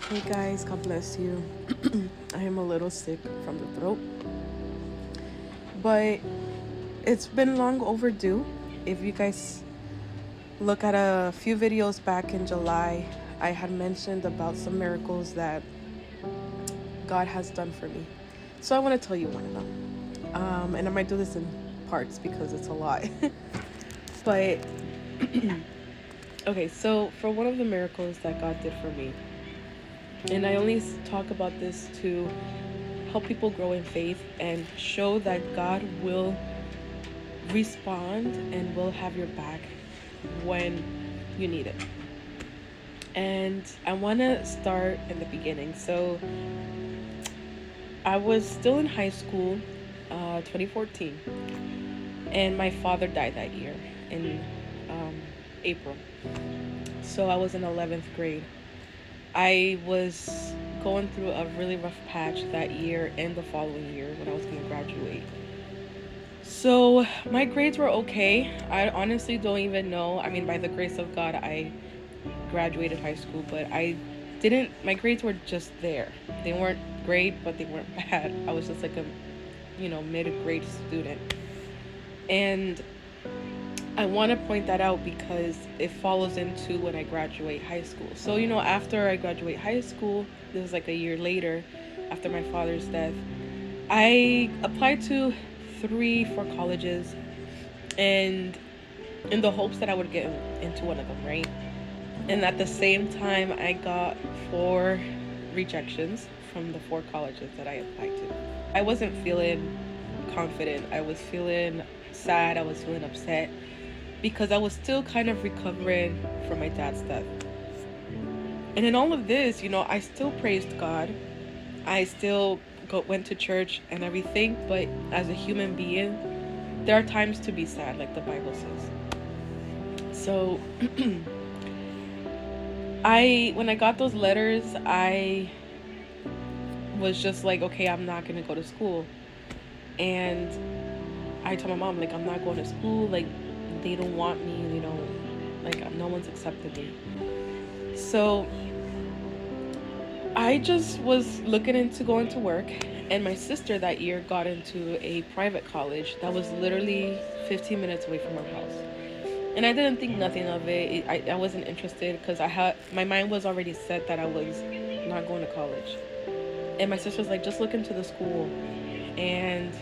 Hey guys, God bless you. I am a little sick from the throat, but it's been long overdue. If you guys look at a few videos back in July, I had mentioned about some miracles that God has done for me. So I want to tell you one of them. And I might do this in parts because it's a lot. But okay, so for one of the miracles that God did for me, and I only talk about this to help people grow in faith and show that God will respond and will have your back when you need it. And I want to start in the beginning. So I was still in high school, 2014, and my father died that year in April. So I was in 11th grade. I was going through a really rough patch that year and the following year when I was going to graduate. So my grades were okay. I honestly don't even know. I mean, by the grace of God, I graduated high school, but my grades were just there. They weren't great, but they weren't bad. I was just like a, mid-grade student. And I want to point that out because it follows into when I graduate high school. So, after I graduate high school, this was like a year later, after my father's death, I applied to 4 colleges, and in the hopes that I would get into one of them, right? And at the same time, I got 4 rejections from the 4 colleges that I applied to. I wasn't feeling confident. I was feeling sad. I was feeling upset because I was still kind of recovering from my dad's death. And in all of this, I still praised God. I still went to church and everything, but as a human being, there are times to be sad, like the Bible says. So when I got those letters, I was just like, okay, I'm not gonna go to school. And I told my mom, like, I'm not going to school, like, they don't want me, like, no one's accepted me. So I just was looking into going to work, and my sister that year got into a private college that was literally 15 minutes away from her house. And I didn't think nothing of it. I wasn't interested because my mind was already set that I was not going to college. And my sister was like, just look into the school. And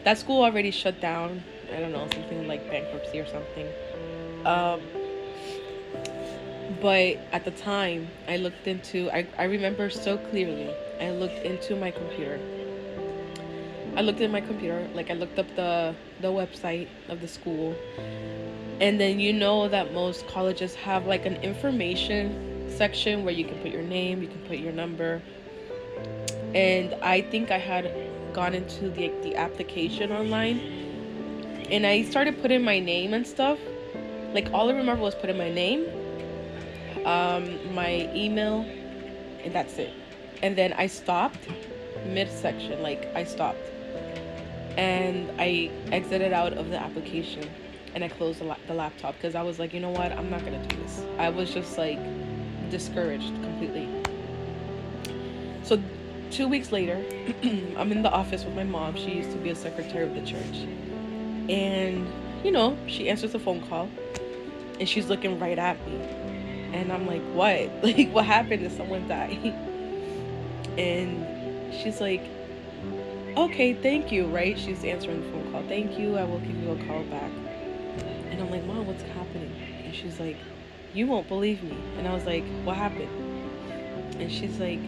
that school already shut down. I don't know, something like bankruptcy or something. But at the time, I remember so clearly, I looked into my computer. I looked in my computer, like I looked up the website of the school. And then that most colleges have like an information section where you can put your name, you can put your number. And I think I had gone into the application online, and I started putting my name and stuff. Like all I remember was putting my name, my email, and that's it. And then I stopped mid-section, like I stopped. And I exited out of the application and I closed the laptop because I was like, you know what? I'm not going to do this. I was just like discouraged completely. So 2 weeks later, I'm in the office with my mom. She used to be a secretary of the church. And, she answers the phone call and she's looking right at me. And I'm like, what? Like, what happened? Did someone die? And she's like, okay, thank you, right? She's answering the phone call. Thank you. I will give you a call back. And I'm like, Mom, what's happening? And she's like, you won't believe me. And I was like, what happened? And she's like,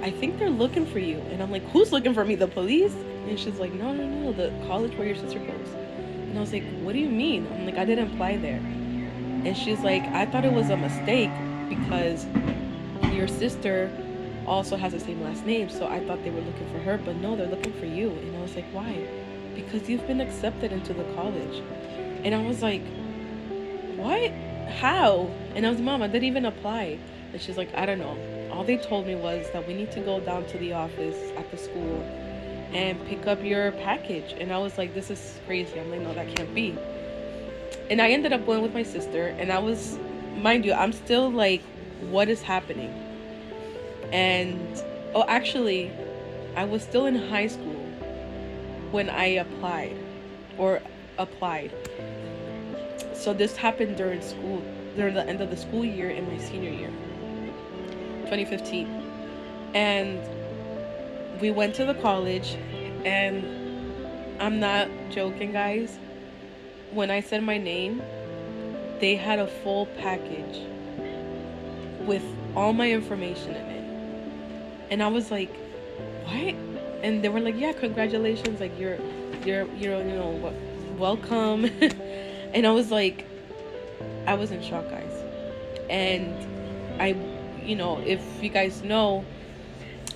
I think they're looking for you. And I'm like, who's looking for me? The police? And she's like, no, the college where your sister goes. And I was like, what do you mean? I'm like, I didn't apply there. And she's like, I thought it was a mistake because your sister also has the same last name. So I thought they were looking for her, but no, they're looking for you. And I was like, why? Because you've been accepted into the college. And I was like, what? How? And I was, Mom, I didn't even apply. And she's like, I don't know. All they told me was that we need to go down to the office at the school and pick up your package. And I was like, this is crazy. I'm like, no, that can't be. And I ended up going with my sister. And I was, mind you, I'm still like, what is happening? And oh, actually, I was still in high school when I or applied. So this happened during school, during the end of the school year in my senior year, 2015. And we went to the college, and I'm not joking, guys. When I said my name, they had a full package with all my information in it. And I was like, what? And they were like, yeah, congratulations, like welcome. And I was like, I was in shock, guys. And I, if you guys know,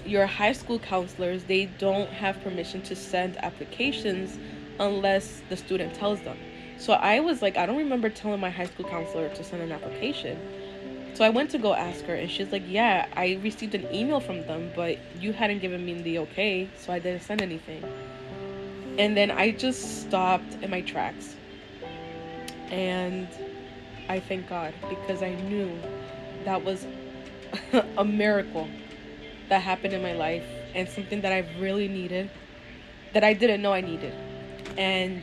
your high school counselors, they don't have permission to send applications unless the student tells them. So I was like, I don't remember telling my high school counselor to send an application. So I went to go ask her, and she's like, yeah, I received an email from them, but you hadn't given me the okay, so I didn't send anything. And then I just stopped in my tracks. And I thank God, because I knew that was a miracle that happened in my life, and something that I really needed, that I didn't know I needed. And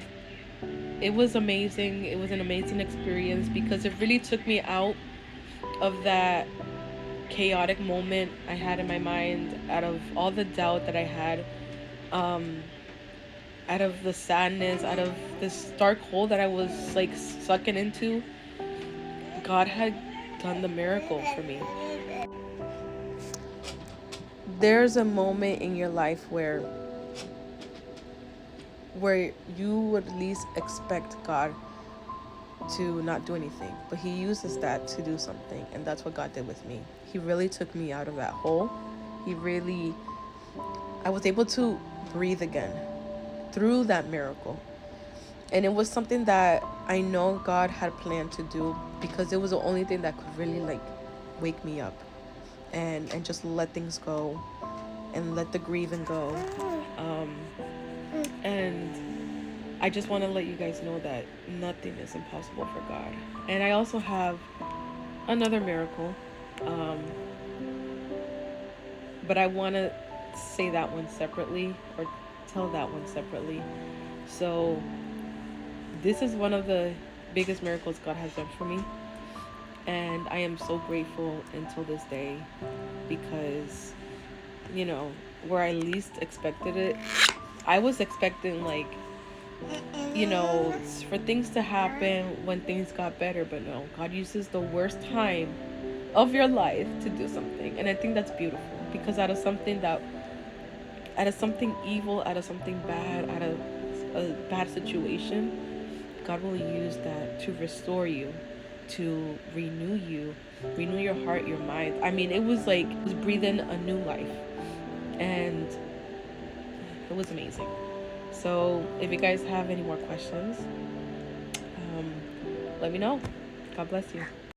it was amazing. It was an amazing experience, because it really took me out of that chaotic moment I had in my mind, out of all the doubt that I had, out of the sadness, out of this dark hole that I was like sucking into. God had done the miracle for me. There's a moment in your life where you would at least expect God to not do anything, but he uses that to do something. And that's what God did with me. He really took me out of that hole. I was able to breathe again through that miracle. And it was something that I know God had planned to do, because it was the only thing that could really like wake me up and just let things go and let the grieving go. And I just want to let you guys know that nothing is impossible for God. And I also have another miracle, but I want to say that one separately, or tell that one separately. So this is one of the biggest miracles God has done for me, and I am so grateful until this day, because where I least expected it, I was expecting like for things to happen when things got better, but no, God uses the worst time of your life to do something. And I think that's beautiful, because out of something evil, out of something bad, out of a bad situation, God will use that to restore you, to renew your heart, your mind. I mean, it was breathing a new life, and it was amazing. So if you guys have any more questions, let me know. God bless you.